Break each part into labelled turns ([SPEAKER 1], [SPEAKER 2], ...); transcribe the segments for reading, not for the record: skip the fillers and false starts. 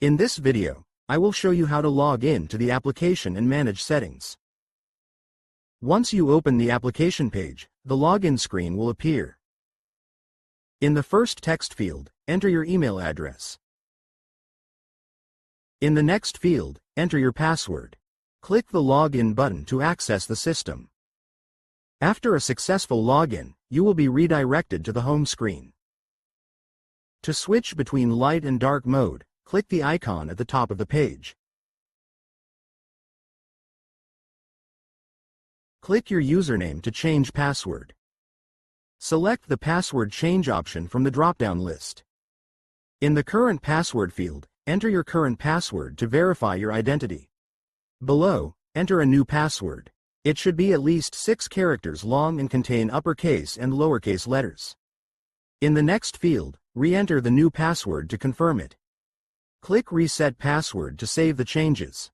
[SPEAKER 1] In this video, I will show you how to log in to the application and manage settings. Once you open the application page, the login screen will appear. In the first text field, enter your email address. In the next field, enter your password. Click the Login button to access the system. After a successful login, you will be redirected to the home screen. To switch between light and dark mode, click the icon at the top of the page. Click your username to change password. Select the password change option from the drop-down list. In the current password field, enter your current password to verify your identity. Below, enter a new password. It should be at least 6 characters long and contain uppercase and lowercase letters. In the next field, re-enter the new password to confirm it. Click Reset Password to save the changes.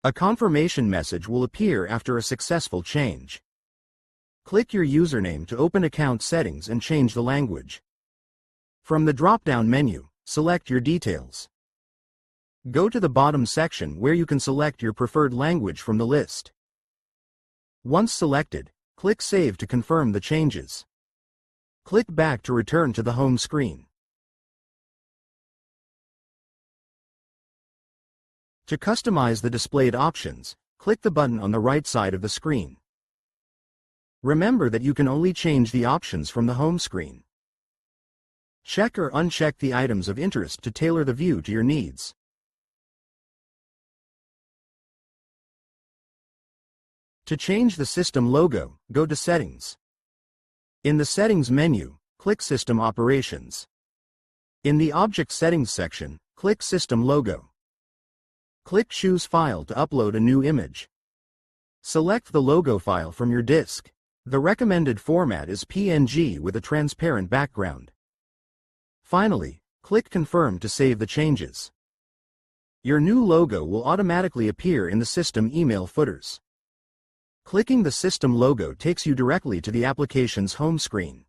[SPEAKER 1] A confirmation message will appear after a successful change. Click your username to open account settings and change the language. From the drop-down menu, select your details. Go to the bottom section where you can select your preferred language from the list. Once selected, click Save to confirm the changes. Click back to return to the home screen. To customize the displayed options, click the button on the right side of the screen. Remember that you can only change the options from the home screen. Check or uncheck the items of interest to tailor the view to your needs. To change the system logo, go to Settings. In the Settings menu, click System Operations. In the Object Settings section, click System Logo. Click Choose File to upload a new image. Select the logo file from your disk. The recommended format is PNG with a transparent background. Finally, click Confirm to save the changes. Your new logo will automatically appear in the system email footers. Clicking the system logo takes you directly to the application's home screen.